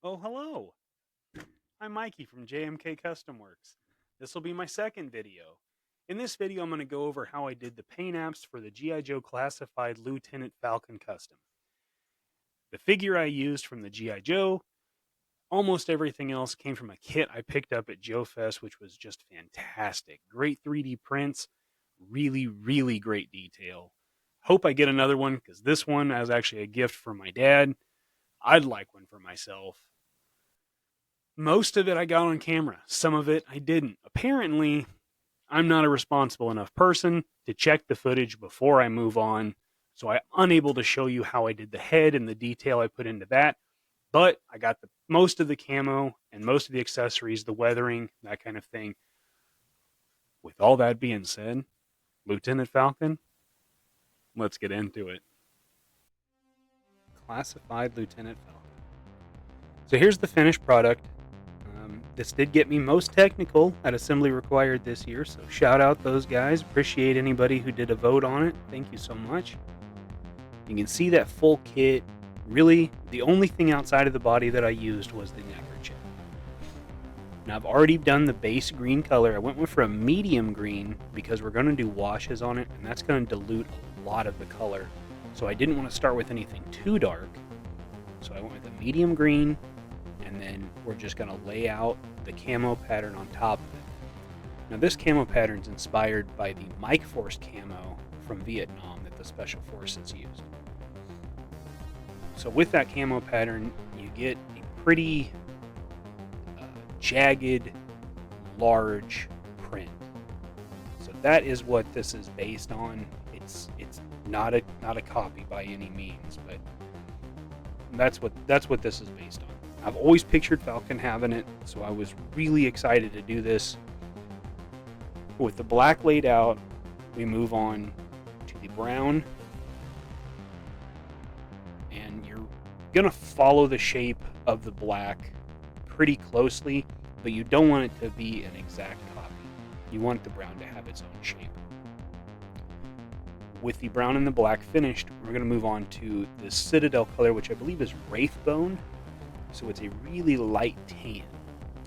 Oh, hello. I'm Mikey from JMK Custom Works. This will be my second video. In this video, I'm going to go over how I did the paint apps for the G.I. Joe Classified Lieutenant Falcon Custom. The figure I used from the G.I. Joe, almost everything else came from a kit I picked up at JoeFest, which was just fantastic. Great 3D prints, really great detail. Hope I get another one because this one is actually a gift from my dad. I'd like one for myself. Most of it I got on camera. Some of it I didn't. Apparently, I'm not a responsible enough person to check the footage before I move on, so I'm unable to show you how I did the head and the detail I put into that. But I got most of the camo and most of the accessories, the weathering, that kind of thing. With all that being said, Lieutenant Falcon, let's get into it. Classified Lieutenant Falcon. So here's the finished product. This did get me most technical at Assembly Required this year, so shout out those guys. Appreciate anybody who did a vote on it. Thank you so much. You can see that full kit. Really, the only thing outside of the body that I used was the neckerchief. Now, I've already done the base green color. I went for a medium green because we're going to do washes on it, and that's going to dilute a lot of the color. So I didn't want to start with anything too dark. So I went with a medium green, and then we're just going to lay out the camo pattern on top of it. Now this camo pattern is inspired by the Mike Force camo from Vietnam that the Special Forces used. So with that camo pattern, you get a pretty jagged, large print. So that is what this is based on. It's not a copy by any means, but that's what this is based on. I've always pictured Falcon having it, so I was really excited to do this. With the black laid out, we move on to the brown. And you're going to follow the shape of the black pretty closely, but you don't want it to be an exact copy. You want the brown to have its own shape. With the brown and the black finished, we're going to move on to the Citadel color, which I believe is Wraithbone. So it's a really light tan.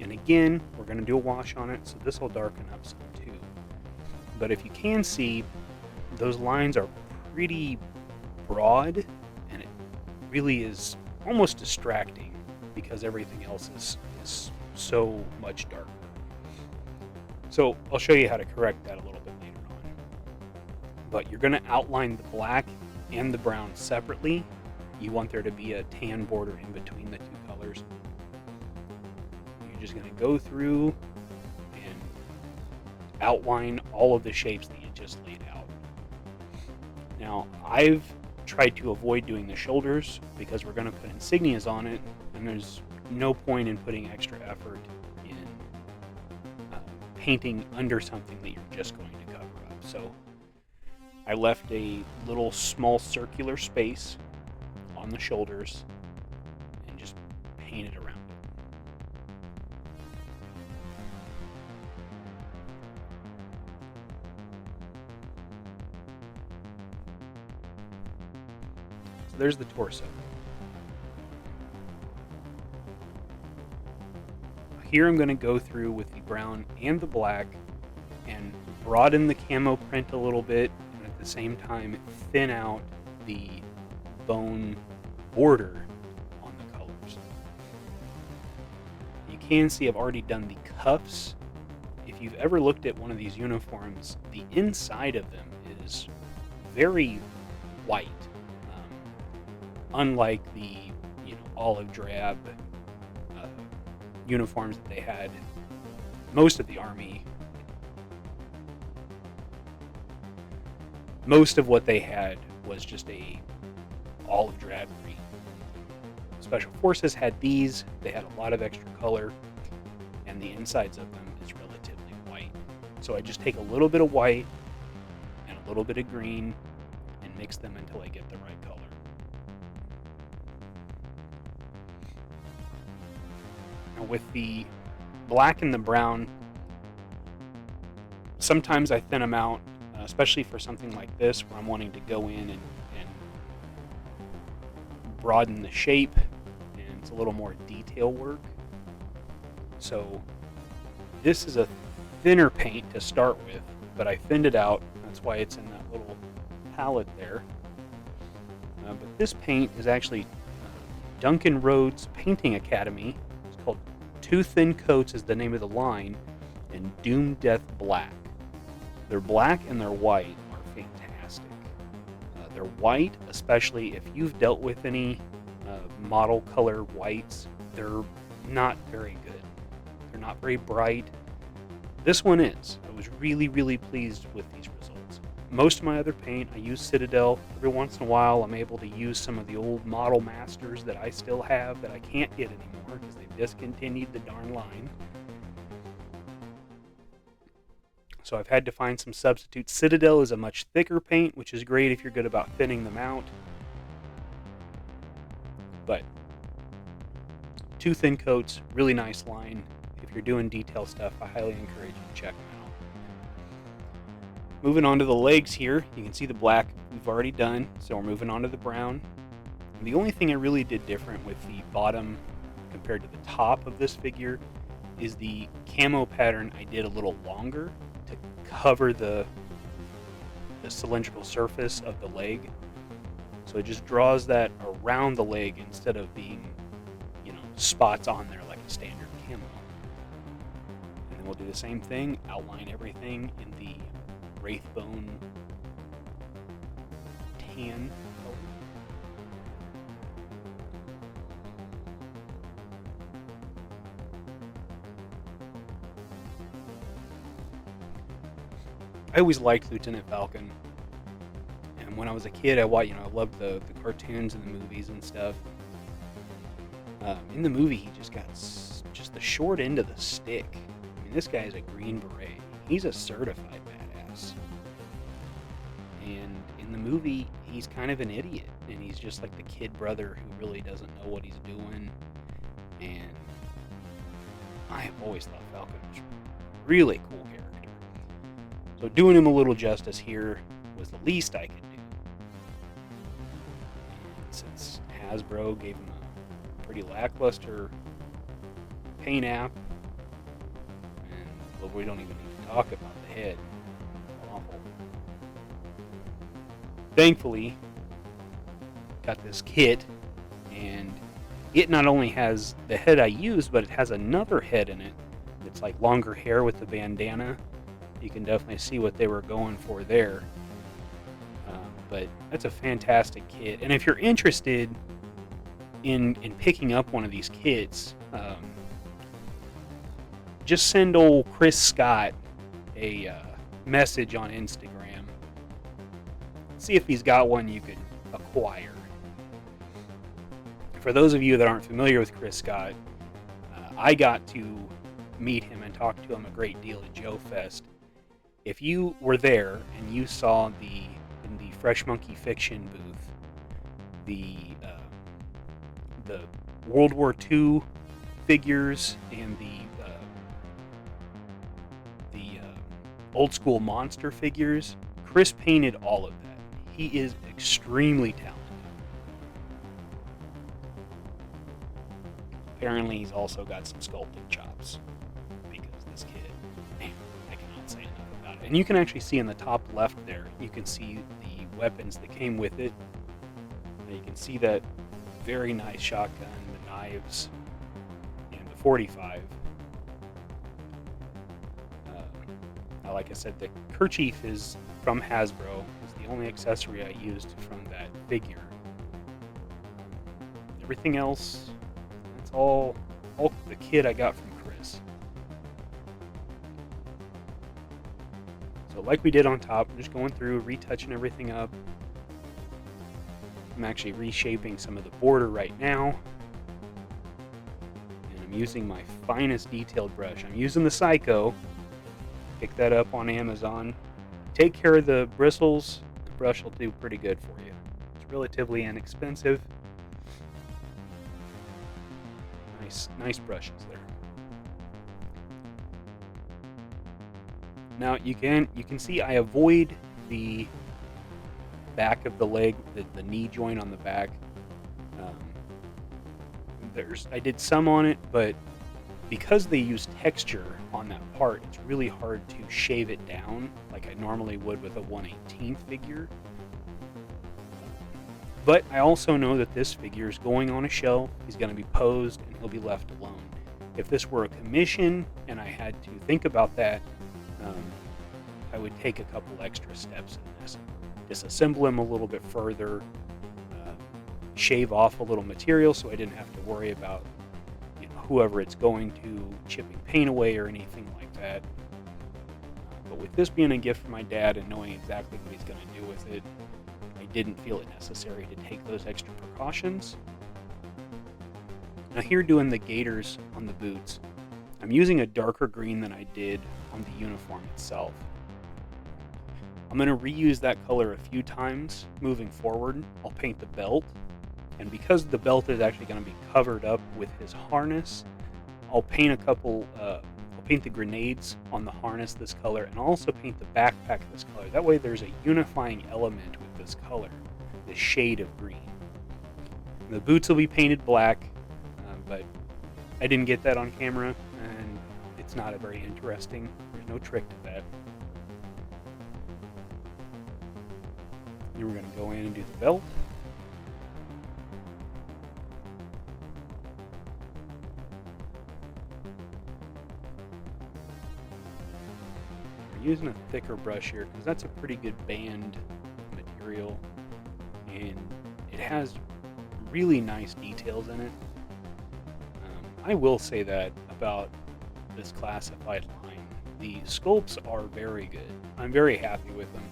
And again, we're going to do a wash on it, so this will darken up some too. But if you can see, those lines are pretty broad, and it really is almost distracting because everything else is so much darker. So I'll show you how to correct that a little bit later on. But you're going to outline the black and the brown separately. You want there to be a tan border in between the two colors. You're just going to go through and outline all of the shapes that you just laid out. Now, I've tried to avoid doing the shoulders because we're going to put insignias on it, and there's no point in putting extra effort in painting under something that you're just going to cover up. So I left a little small circular space on the shoulders and just paint it around it. So there's the torso. Here I'm going to go through with the brown and the black and broaden the camo print a little bit, and at the same time thin out the bone border on the colors. You can see I've already done the cuffs. If you've ever looked at one of these uniforms, the inside of them is very white, unlike the olive drab uniforms that they had. Most of the Army, most of what they had was just a olive drab green. Special Forces had these. They had a lot of extra color, and the insides of them is relatively white. So I just take a little bit of white and a little bit of green and mix them until I get the right color. Now with the black and the brown, sometimes I thin them out, especially for something like this where I'm wanting to go in and broaden the shape and it's a little more detail work. So this is a thinner paint to start with, but I thinned it out. That's why it's in that little palette there. But this paint is actually Duncan Rhodes Painting Academy. It's called Two Thin Coats is the name of the line, and Doom Death Black. They're black and they're white are fantastic. They're white, especially if you've dealt with any model color whites, they're not very good. They're not very bright. This one is. I was really, really pleased with these results. Most of my other paint, I use Citadel. Every once in a while, I'm able to use some of the old Model Masters that I still have that I can't get anymore because they've discontinued the darn line. So I've had to find some substitutes. Citadel is a much thicker paint, which is great if you're good about thinning them out. But two thin coats, really nice line. If you're doing detail stuff, I highly encourage you to check them out. Moving on to the legs here, you can see the black we've already done, so we're moving on to the brown. And the only thing I really did different with the bottom compared to the top of this figure is the camo pattern I did a little longer to cover the cylindrical surface of the leg. So it just draws that around the leg instead of being, spots on there like a standard camo. And then we'll do the same thing, outline everything in the Wraithbone tan color. I always liked Lieutenant Falcon, and when I was a kid, I loved the cartoons and the movies and stuff. In the movie, he just got just the short end of the stick. I mean, this guy is a Green Beret. He's a certified badass. And in the movie, he's kind of an idiot, and he's just like the kid brother who really doesn't know what he's doing. And I have always thought Falcon was a really cool character. So doing him a little justice here was the least I could do. And since Hasbro gave him a pretty lackluster paint app, and we don't even need to talk about the head. It's awful. Thankfully, got this kit, and it not only has the head I used, but it has another head in it that's like longer hair with the bandana. You can definitely see what they were going for there. But that's a fantastic kit, and if you're interested in picking up one of these kits, just send old Chris Scott a message on Instagram. See if he's got one you could acquire. For those of you that aren't familiar with Chris Scott, I got to meet him and talk to him a great deal at JoeFest. If you were there and you saw in the Fresh Monkey Fiction booth, the World War II figures and the old school monster figures, Chris painted all of that. He is extremely talented. Apparently, he's also got some sculpting chops, because this kid, man, I cannot say enough about it. And you can actually see in the top left there, you can see the weapons that came with it. And you can see that very nice shotgun, the knives, and the 45. Like I said, the kerchief is from Hasbro. It's the only accessory I used from that figure. Everything else, that's all the kit I got from Chris. So like we did on top, I'm just going through, retouching everything up. I'm actually reshaping some of the border right now. And I'm using my finest detailed brush. I'm using the Psycho. Pick that up on Amazon. Take care of the bristles. The brush will do pretty good for you. It's relatively inexpensive. Nice brushes there. Now you can see I avoid the back of the leg, the knee joint on the back. I did some on it, but because they use texture on that part, it's really hard to shave it down like I normally would with a 1/18 figure. But I also know that this figure is going on a shelf, he's going to be posed, and he'll be left alone. If this were a commission and I had to think about that, I would take a couple extra steps in this. Disassemble him a little bit further, shave off a little material so I didn't have to worry about whoever it's going to chipping paint away or anything like that. But with this being a gift from my dad and knowing exactly what he's going to do with it, I didn't feel it necessary to take those extra precautions. Now here, doing the gaiters on the boots, I'm using a darker green than I did on the uniform itself. I'm going to reuse that color a few times moving forward. I'll paint the belt, and because the belt is actually going to be covered up with his harness, I'll paint I'll paint the grenades on the harness this color, and I'll also paint the backpack this color. That way there's a unifying element with this color, this shade of green. And the boots will be painted black, but I didn't get that on camera, and it's not a very interesting, there's no trick to that. Then we're going to go in and do the belt. We're using a thicker brush here because that's a pretty good band material, and it has really nice details in it. I will say that about this classified line. The sculpts are very good. I'm very happy with them.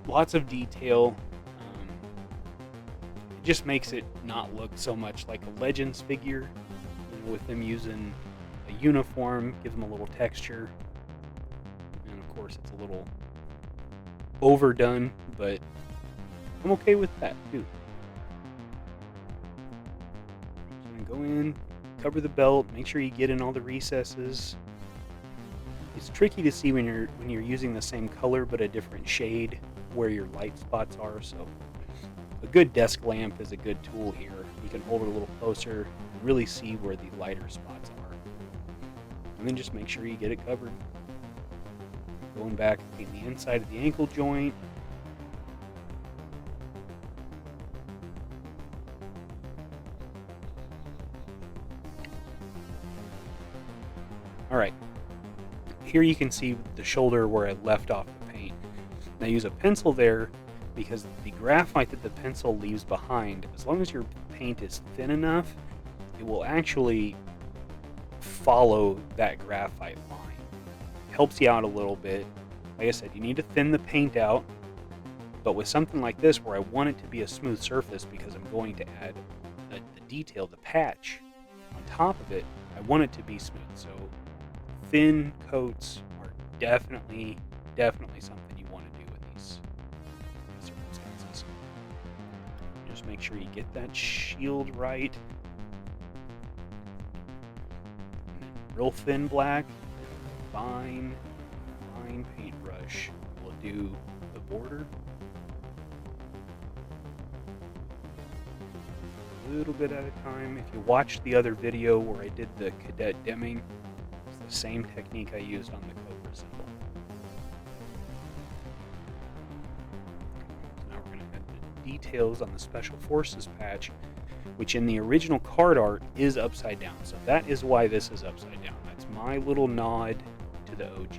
Lots of detail. It just makes it not look so much like a Legends figure. With them using a uniform, give them a little texture. And of course it's a little overdone, but I'm okay with that too. Go in, cover the belt, make sure you get in all the recesses. It's tricky to see when you're using the same color but a different shade where your light spots are, so a good desk lamp is a good tool here. You can hold it a little closer and really see where the lighter spots are. And then just make sure you get it covered. Going back and paint the inside of the ankle joint. Alright, here you can see the shoulder where I left off the paint. And I use a pencil there because the graphite that the pencil leaves behind, as long as your paint is thin enough, it will actually follow that graphite line. It helps you out a little bit. Like I said, you need to thin the paint out, but with something like this where I want it to be a smooth surface because I'm going to add the detail, the patch on top of it, I want it to be smooth. So thin coats are definitely something you want to do with these circumstances. Just make sure you get that shield right. And then real thin black, fine paintbrush will do the border. A little bit at a time. If you watched the other video where I did the cadet dimming, the same technique I used on the Cobra symbol. So now we're going to add the details on the Special Forces patch, which in the original card art is upside down. So that is why this is upside down. That's my little nod to the OG.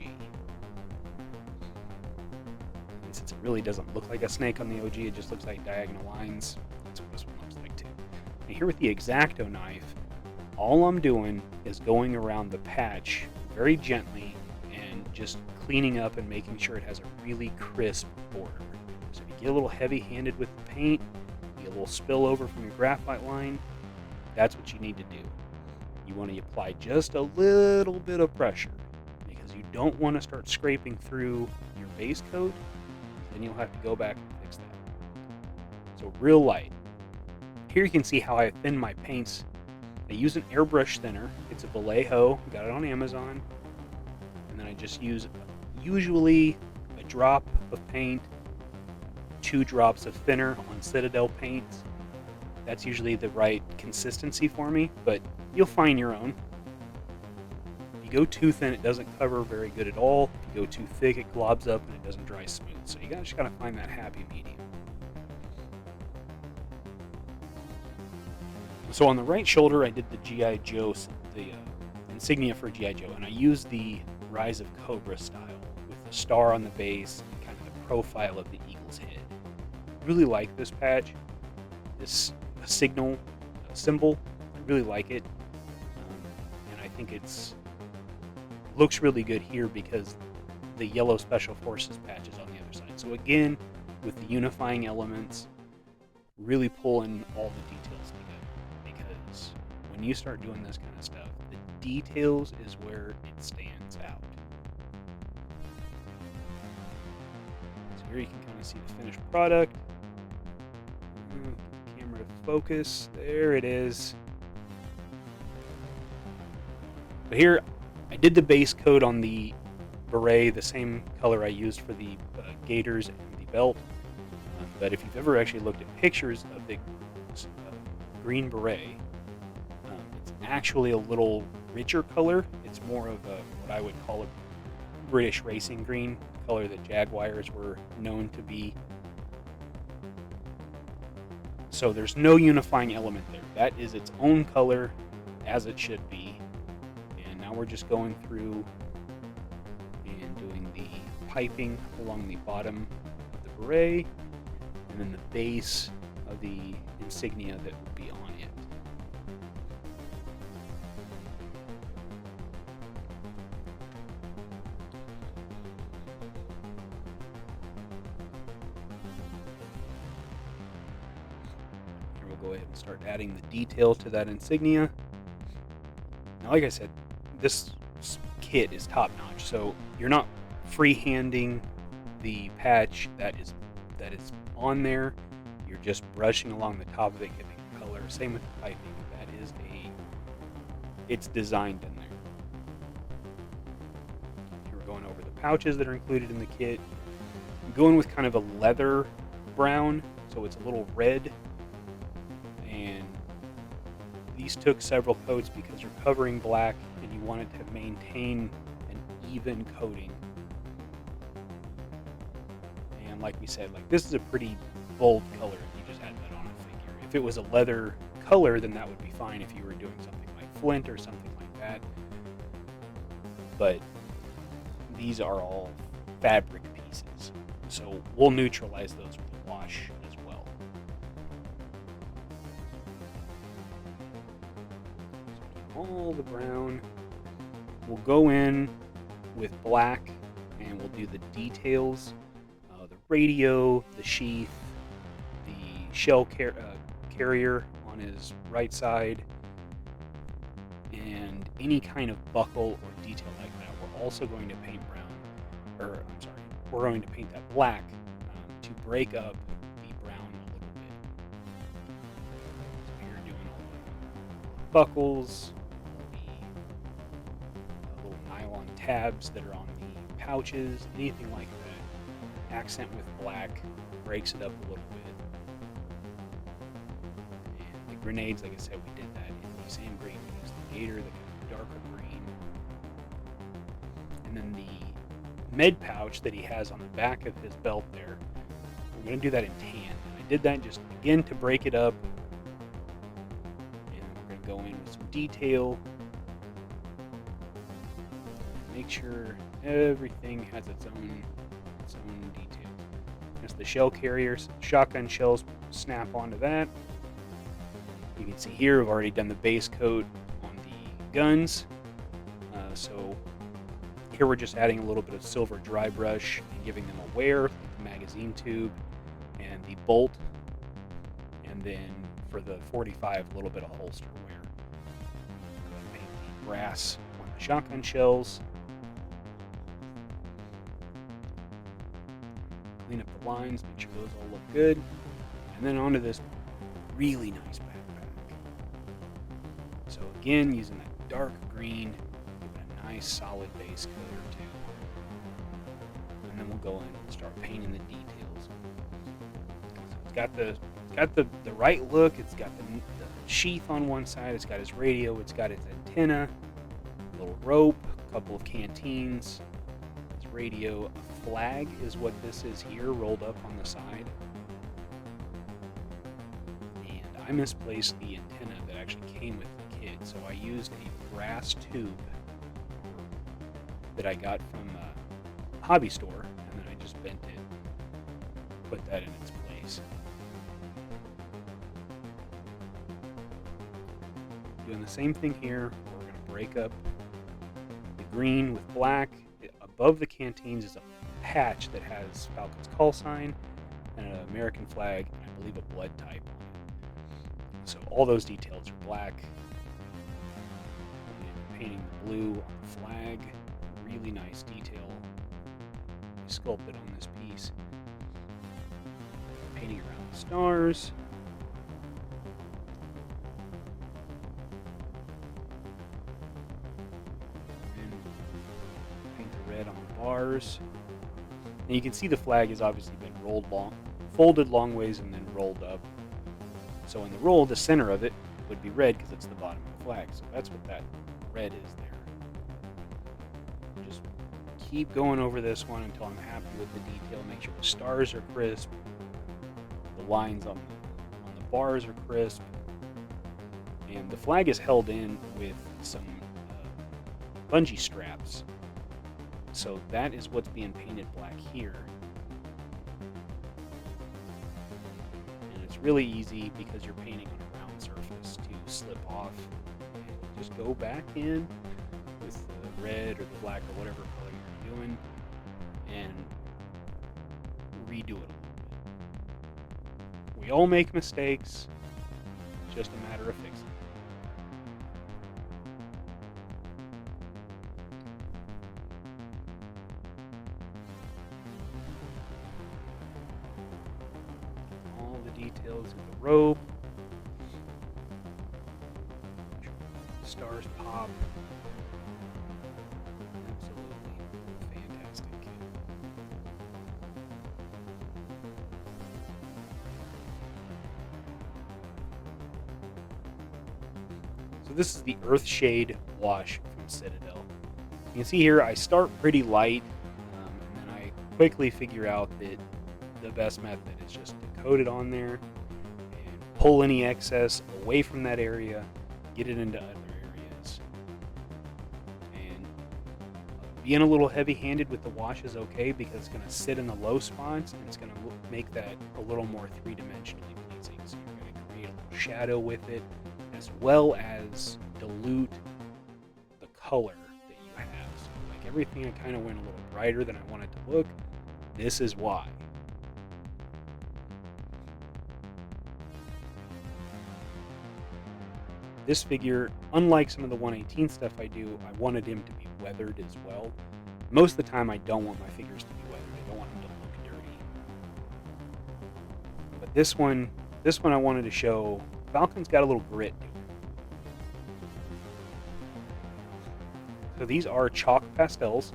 And since it really doesn't look like a snake on the OG, it just looks like diagonal lines. That's what this one looks like too. And here with the X-Acto knife, all I'm doing is going around the patch very gently and just cleaning up and making sure it has a really crisp border. So if you get a little heavy-handed with the paint, you get a little spillover from your graphite line, that's what you need to do. You want to apply just a little bit of pressure because you don't want to start scraping through your base coat, then you'll have to go back and fix that. So real light. Here you can see how I thin my paints. I use an airbrush thinner. It's a Vallejo. Got it on Amazon. And then I just use usually a drop of paint, 2 drops of thinner on Citadel paints. That's usually the right consistency for me, but you'll find your own. If you go too thin, it doesn't cover very good at all. If you go too thick, it globs up and it doesn't dry smooth. So you just gotta find that happy medium. So on the right shoulder, I did the G.I. Joe, the insignia for G.I. Joe, and I used the Rise of Cobra style with the star on the base and kind of the profile of the eagle's head. I really like this patch, this symbol. I really like it, and I think looks really good here because the yellow Special Forces patch is on the other side. So again, with the unifying elements, really pulling all the details together, because when you start doing this kind of stuff, the details is where it stands out. So here you can kind of see the finished product. Camera focus, there it is. But here, I did the base coat on the beret, the same color I used for the gaiters and the belt. But if you've ever actually looked at pictures of the green beret, it's actually a little richer color. It's more of what I would call a British racing green, color that Jaguars were known to be. So there's no unifying element there. That is its own color, as it should be. And now we're just going through and doing the piping along the bottom of the beret, and then the base of the insignia that would be on it. Here we'll go ahead and start adding the detail to that insignia. Now, like I said, this kit is top notch, so you're not freehanding the patch that is on there. You're just brushing along the top of it, giving it color. Same with the piping. It's designed in there. Here we're going over the pouches that are included in the kit. I'm going with kind of a leather brown, so it's a little red. And these took several coats because you're covering black and you want it to maintain an even coating. And like we said, this is a pretty bold color if you just had that on a figure. If it was a leather color, then that would be fine if you were doing something like flint or something like that. But these are all fabric pieces, so we'll neutralize those with a wash as well. So all the brown. We'll go in with black and we'll do the details. The radio, the sheath, the shell carrier on his right side, and any kind of buckle or detail like that. We're also going to paint we're going to paint that black to break up the brown a little bit. So here doing all the buckles, the little nylon tabs that are on the pouches, anything like that. Accent with black, breaks it up a little bit. And the grenades, like I said, we did that in the same green. We used the gator, the kind of darker green. And then the med pouch that he has on the back of his belt there, we're going to do that in tan. And I did that just again to break it up. And we're going to go in with some detail. Make sure everything has its own detail. As the shell carriers, shotgun shells snap onto that. You can see here I've already done the base coat on the guns. So here we're just adding a little bit of silver dry brush and giving them a wear, like the magazine tube and the bolt. And then for the 45, a little bit of holster wear. Paint the brass on the shotgun shells. Clean up the lines, make sure those all look good. And then onto this really nice backpack. So again, using that dark green, give it a nice solid base color too. And then we'll go in and start painting the details. So it's got the got the right look. It's got the sheath on one side. It's got his radio. It's got its antenna, a little rope, a couple of canteens, its radio. A flag is what this is here, rolled up on the side. And I misplaced the antenna that actually came with the kit, so I used a brass tube that I got from a hobby store, and then I just bent it, put that in its place. Doing the same thing here. We're going to break up the green with black. Above the canteens is a patch that has Falcon's call sign and an American flag, and I believe a blood type on it. So all those details are black. And painting the blue on the flag. Really nice detail sculpted on this piece. Painting around the stars. And paint the red on the bars. And you can see the flag has obviously been folded long ways and then rolled up. So in the roll, the center of it would be red because it's the bottom of the flag. So that's what that red is there. Just keep going over this one until I'm happy with the detail. Make sure the stars are crisp. The lines on the bars are crisp. And the flag is held in with some bungee straps. So that is what's being painted black here. And it's really easy because you're painting on a round surface to slip off. And just go back in with the red or the black or whatever color you're doing and redo it a little bit. We all make mistakes. It's just a matter of fixing it. All the details of the rope. Stars pop. Absolutely fantastic. So this is the Earthshade wash from Citadel. You can see here I start pretty light, and then I quickly figure out that the best method is just to coat it on there and pull any excess away from that area, get it into other areas. And being a little heavy-handed with the wash is okay because it's going to sit in the low spots and it's going to make that a little more three-dimensionally pleasing. So you're going to create a little shadow with it as well as dilute the color that you have. So like everything I kind of went a little brighter than I wanted to look. This is why. This figure, unlike some of the 118 stuff I do, I wanted him to be weathered as well. Most of the time I don't want my figures to be weathered. I don't want them to look dirty. But this one I wanted to show, Falcon's got a little grit to it. So these are chalk pastels.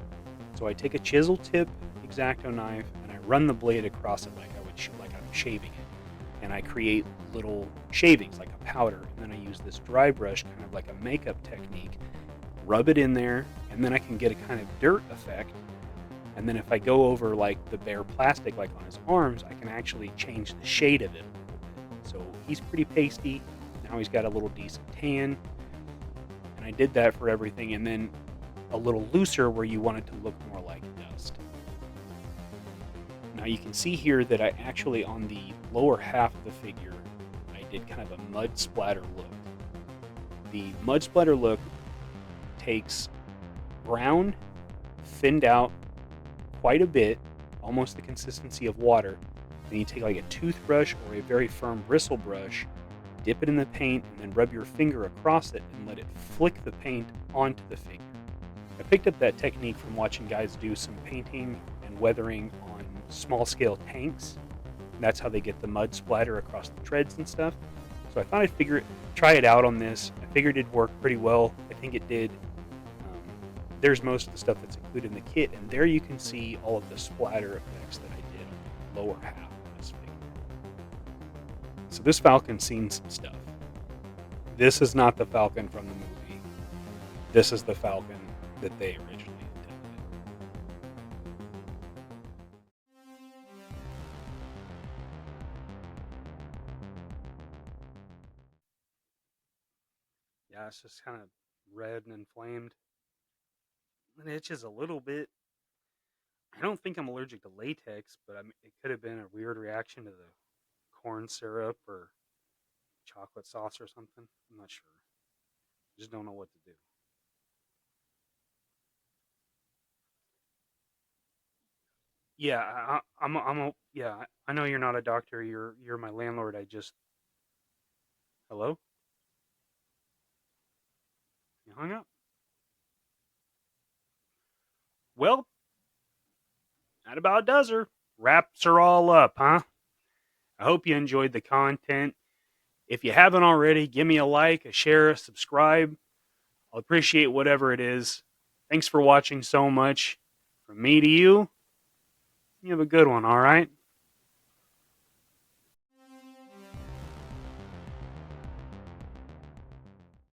So I take a chisel tip X-Acto knife and I run the blade across it like I'm shaving it. And I create little shavings like a powder. And then I use this dry brush, kind of like a makeup technique, rub it in there, and then I can get a kind of dirt effect. And then if I go over like the bare plastic, like on his arms, I can actually change the shade of it a little bit. So he's pretty pasty. Now he's got a little decent tan. And I did that for everything. And then a little looser where you want it to look more like dust. Now you can see here that I actually, on the lower half of the figure, I did kind of a mud splatter look. The mud splatter look takes brown, thinned out quite a bit, almost the consistency of water. Then you take like a toothbrush or a very firm bristle brush, dip it in the paint, and then rub your finger across it and let it flick the paint onto the figure. I picked up that technique from watching guys do some painting and weathering on small scale tanks. That's how they get the mud splatter across the treads and stuff. So I thought I'd try it out on this. I figured it'd work pretty well. I think it did. There's most of the stuff that's included in the kit, and there you can see all of the splatter effects that I did on the lower half of this figure. So this Falcon's seen some stuff. This is not the Falcon from the movie. This is the Falcon that they originally intended. Yeah, it's just kind of red and inflamed. It itches a little bit. I don't think I'm allergic to latex, but it could have been a weird reaction to the corn syrup or chocolate sauce or something. I'm not sure. Just don't know what to do. Yeah, yeah. I know you're not a doctor. You're my landlord. I just hello. You hung up. Well, that about does her. Wraps her all up, huh? I hope you enjoyed the content. If you haven't already, give me a like, a share, a subscribe. I'll appreciate whatever it is. Thanks for watching so much. From me to you, you have a good one, all right?